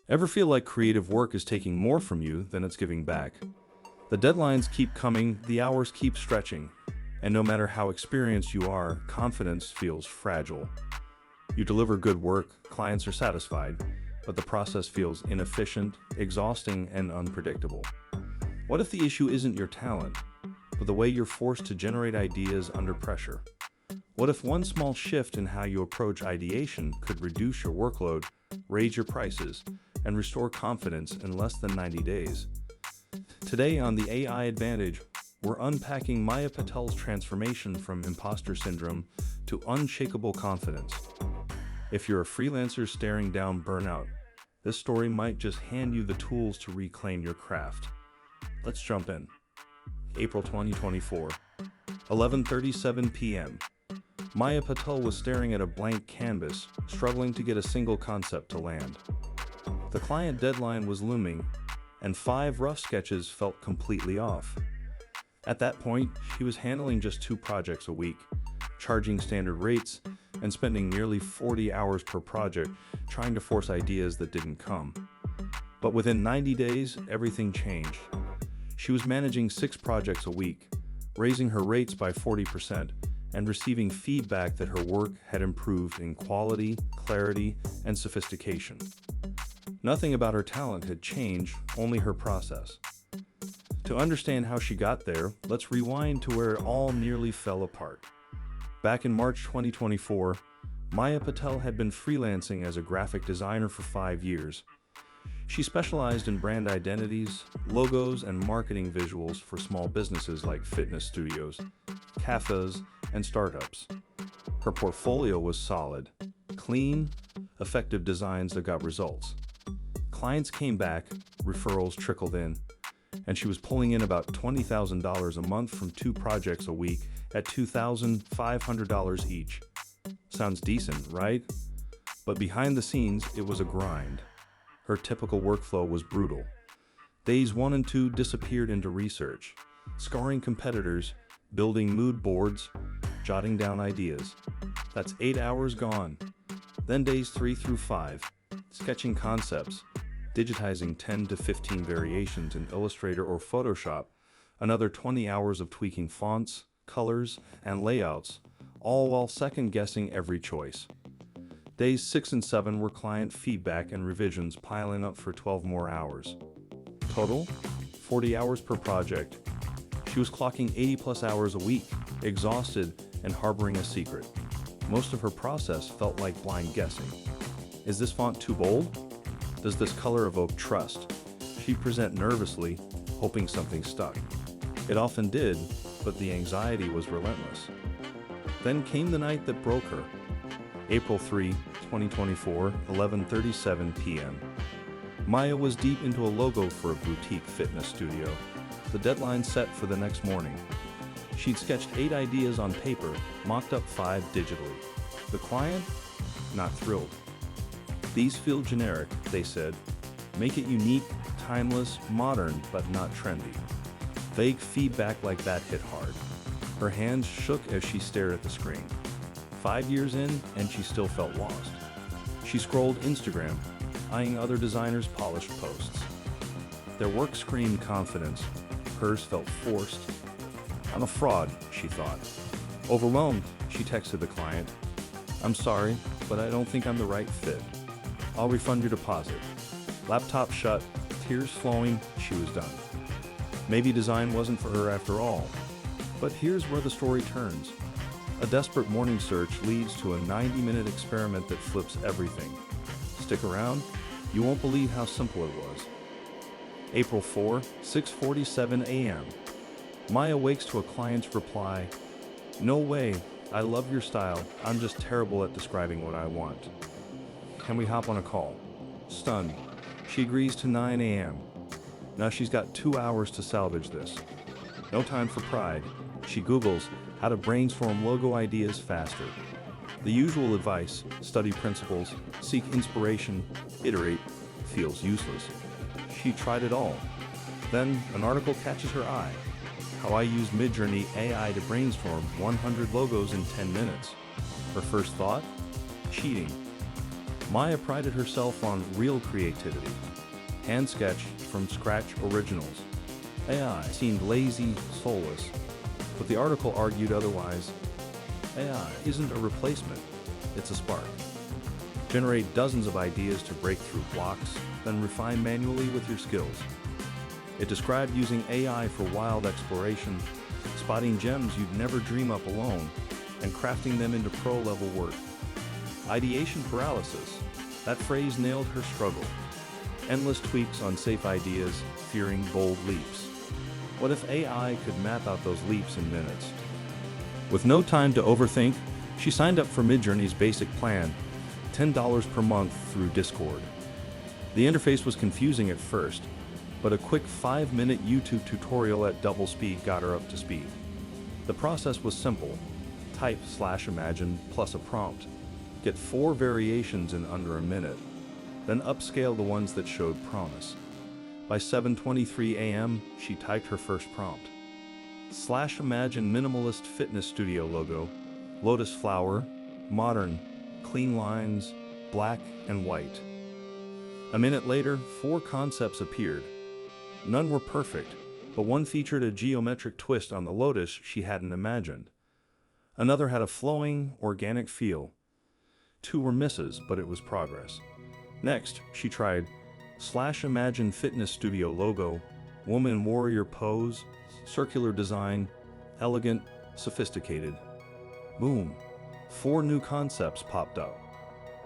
Ever feel like creative work is taking more from you than it's giving back? The deadlines keep coming, the hours keep stretching, and no matter how experienced you are, confidence feels fragile. You deliver good work, clients are satisfied, but the process feels inefficient, exhausting, and unpredictable. What if the issue isn't your talent, but the way you're forced to generate ideas under pressure? What if one small shift in how you approach ideation could reduce your workload, raise your prices, and restore confidence in less than 90 days? Today on The AI Advantage, we're unpacking Patel's transformation from imposter syndrome to unshakable confidence. If you're a freelancer staring down burnout, this story might just hand you the tools to reclaim your craft. Let's jump in. April 2024, 11:37 p.m. Patel was staring at a blank canvas, struggling to get a single concept to land. The client deadline was looming, and 5 rough sketches felt completely off. At that point, she was handling just 2 projects a week, charging standard rates, and spending nearly 40 hours per project trying to force ideas that didn't come. But within 90 days, everything changed. She was managing 6 projects a week, raising her rates by 40%, and receiving feedback that her work had improved in quality, clarity, and sophistication. Nothing about her talent had changed, only her process. To understand how she got there, let's rewind to where it all nearly fell apart. Back in March 2024, Patel had been freelancing as a graphic designer for 5 years. She specialized in brand identities, logos, and marketing visuals for small businesses like fitness studios, cafes, and startups. Her portfolio was solid, clean, effective designs that got results. Clients came back, referrals trickled in, and she was pulling in about $20,000 a month from 2 projects a week at $2,500 each. Sounds decent, right? But behind the scenes, it was a grind. Her typical workflow was brutal. Days 1 and 2 disappeared into research, scoring competitors, building mood boards, jotting down ideas. That's 8 hours gone. Then days 3 through 5, sketching concepts, digitizing 10 to 15 variations in Illustrator or Photoshop, another 20 hours of tweaking fonts, colors, and layouts, all while second-guessing every choice. Days 6 and 7 were client feedback and revisions piling up for 12 more hours. Total, 40 hours per project. She was clocking 80+ hours a week, exhausted and harboring a secret. Most of her process felt like blind guessing. Is this font too bold? Does this color evoke trust? She'd present nervously, hoping something stuck. It often did, but the anxiety was relentless. Then came the night that broke her. April 3, 2024, 11:37 p.m. Maya was deep into a logo for a boutique fitness studio, the deadline set for the next morning. She'd sketched 8 ideas on paper, mocked up 5 digitally. The client? Not thrilled. These feel generic, they said. Make it unique, timeless, modern, but not trendy. Vague feedback like that hit hard. Her hands shook as she stared at the screen. 5 years in, and she still felt lost. She scrolled Instagram, eyeing other designers' polished posts. Their work screamed confidence. Hers felt forced. I'm a fraud, she thought. Overwhelmed, she texted the client. I'm sorry, but I don't think I'm the right fit. I'll refund your deposit. Laptop shut, tears flowing, she was done. Maybe design wasn't for her after all. But here's where the story turns. A desperate morning search leads to a 90-minute experiment that flips everything. Stick around, you won't believe how simple it was. April 4, 6:47 a.m. Maya wakes to a client's reply. No way, I love your style, I'm just terrible at describing what I want. Can we hop on a call? Stunned, she agrees to 9 a.m. Now she's got 2 hours to salvage this. No time for pride. She Googles how to brainstorm logo ideas faster. The usual advice, study principles, seek inspiration, iterate, feels useless. She tried it all. Then an article catches her eye. How I use Midjourney AI to brainstorm 100 logos in 10 minutes. Her first thought? Cheating. Maya prided herself on real creativity, hand-sketched from scratch originals. AI seemed lazy, soulless, but the article argued otherwise. AI isn't a replacement, it's a spark. Generate dozens of ideas to break through blocks, then refine manually with your skills. It described using AI for wild exploration, spotting gems you'd never dream up alone, and crafting them into pro-level work. Ideation paralysis, that phrase nailed her struggle. Endless tweaks on safe ideas, fearing bold leaps. What if AI could map out those leaps in minutes? With no time to overthink, she signed up for Midjourney's basic plan, $10 per month through Discord. The interface was confusing at first, but a quick 5-minute YouTube tutorial at double speed got her up to speed. The process was simple. Type/imagine plus a prompt. Get 4 variations in under a minute, then upscale the ones that showed promise. By 7:23 a.m., she typed her first prompt. /imagine minimalist fitness studio logo, lotus flower, modern, clean lines, black and white. A minute later, 4 concepts appeared. None were perfect, but one featured a geometric twist on the lotus she hadn't imagined. Another had a flowing, organic feel. 2 were misses, but it was progress. Next, she tried /imagine fitness studio logo, woman warrior pose, circular design, elegant, sophisticated. Boom! 4 new concepts popped up.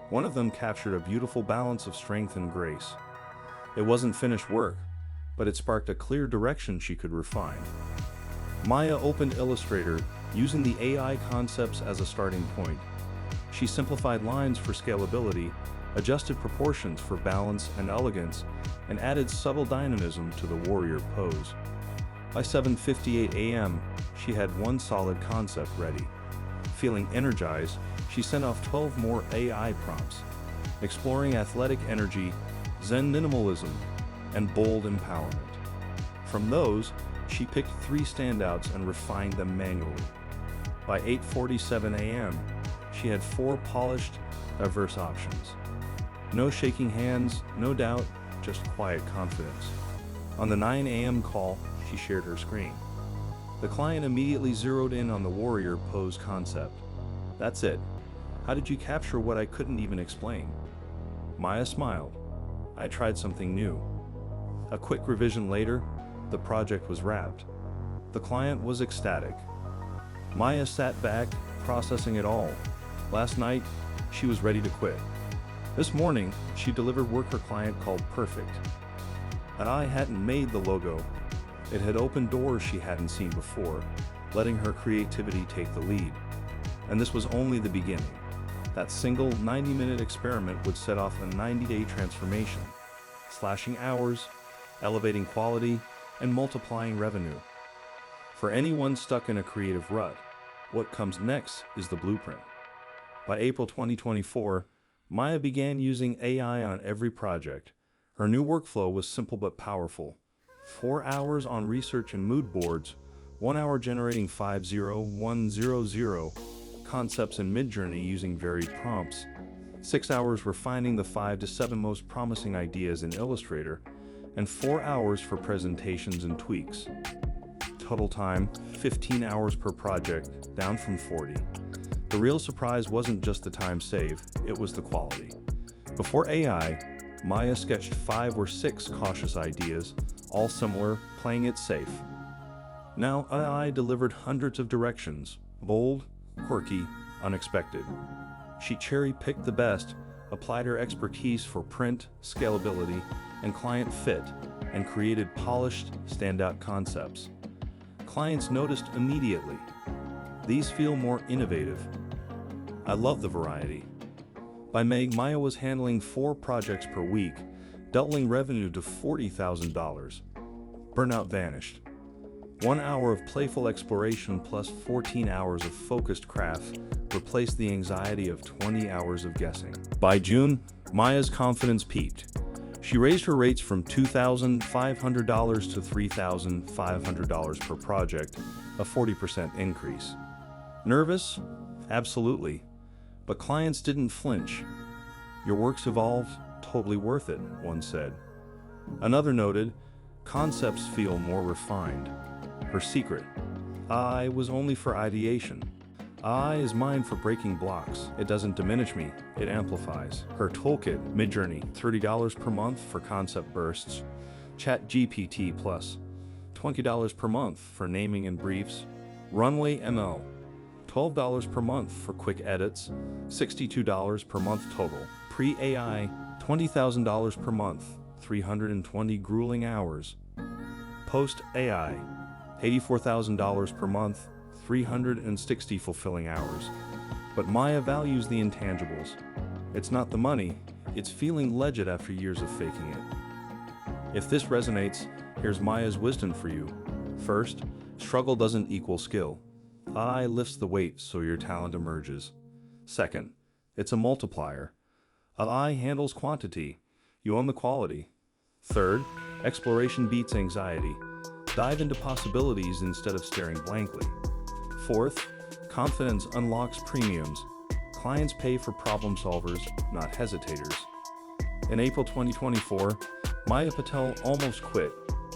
One of them captured a beautiful balance of strength and grace. It wasn't finished work, but it sparked a clear direction she could refine. Maya opened Illustrator, using the AI concepts as a starting point. She simplified lines for scalability, adjusted proportions for balance and elegance, and added subtle dynamism to the warrior pose. By 7:58 a.m., she had one solid concept ready. Feeling energized, she sent off 12 more AI prompts, exploring athletic energy, Zen minimalism, and bold empowerment. From those, she picked 3 standouts and refined them manually. By 8:47 a.m., she had 4 polished, diverse options. No shaking hands, no doubt, just quiet confidence. On the 9 a.m. call, she shared her screen. The client immediately zeroed in on the warrior pose concept. That's it. How did you capture what I couldn't even explain? Maya smiled. I tried something new. A quick revision later, the project was wrapped. The client was ecstatic. Maya sat back, processing it all. Last night, she was ready to quit. This morning, she delivered work her client called perfect. I hadn't made the logo. It had opened doors she hadn't seen before, letting her creativity take the lead. And this was only the beginning. That single 90-minute experiment would set off a 90-day transformation, slashing hours, elevating quality, and multiplying revenue. For anyone stuck in a creative rut, what comes next is the blueprint. By April 2024, Maya began using AI on every project. Her new workflow was simple but powerful. 4 hours on research and mood boards, 1 hour generating 𝐉𝐨𝐢𝐬𝐚 concepts in Midjourney using varied prompts, 6 hours refining the 5 to 7 most promising ideas in Illustrator, and 4 hours for presentations and tweaks. Total time, 15 hours per project, down from 40. The real surprise wasn't just the time saved, it was the quality. Before AI, Maya sketched 5 or 6 cautious ideas, all similar, playing it safe. Now AI delivered hundreds of directions, bold, quirky, unexpected. She cherry-picked the best, applied her expertise for print, scalability, and client fit, and created polished, standout concepts. Clients noticed immediately. These feel more innovative. I love the variety. By May, Maya was handling 4 projects per week, doubling revenue to $40,000. Burnout vanished. 1 hour of playful exploration plus 14 hours of focused craft replaced the anxiety of 20 hours of guessing. By June, Maya's confidence peaked. She raised her rates from $2,500 to $3,500 per project, a 40% increase. Nervous? Absolutely. But clients didn't flinch. "Your work's evolved, totally worth it," one said. Another noted, "Concepts feel more refined." Her secret: "I was only for ideation. I is mine for breaking blocks. It doesn't diminish me, it amplifies." Her toolkit: Midjourney, $30 per month for concept bursts. ChatGPT Plus, $20 per month for naming and briefs. Runway ML, $12 per month for quick edits, $62 per month total. Pre-AI, $20,000 per month, 320 grueling hours. Post-AI, $84,000 per month, 360 fulfilling hours. But Maya values the intangibles. It's not the money, it's feeling legit after years of faking it. If this resonates, here's Maya's wisdom for you. First, struggle doesn't equal skill. AI lifts the weight so your talent emerges. Second, it's a multiplier. AI handles quantity. You own the quality. Third, exploration beats anxiety. Dive into possibilities instead of staring blankly. Fourth, confidence unlocks premiums. Clients pay for problem solvers, not hesitators. In April 2024, Maya Patel almost quit.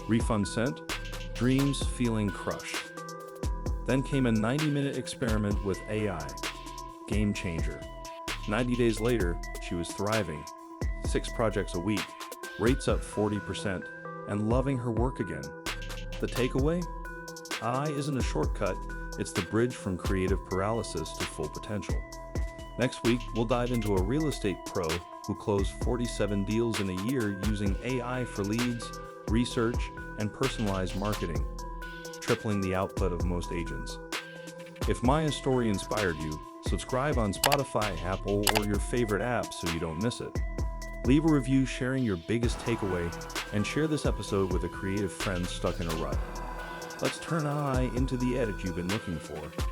Refund sent, dreams feeling crushed. Then came a 90-minute experiment with AI. Game changer. 90 days later, she was thriving. 6 projects a week, rates up 40%, and loving her work again. The takeaway? AI isn't a shortcut, it's the bridge from creative paralysis to full potential. Next week, we'll dive into a real estate pro who closed 47 deals in a year using AI for leads, research, and personalized marketing, tripling the output of most agents. If Maya's story inspired you, subscribe on Spotify, Apple, or your favorite app so you don't miss it. Leave a review sharing your biggest takeaway, and share this episode with a creative friend stuck in a rut. Let's turn AI into the edit you've been looking for.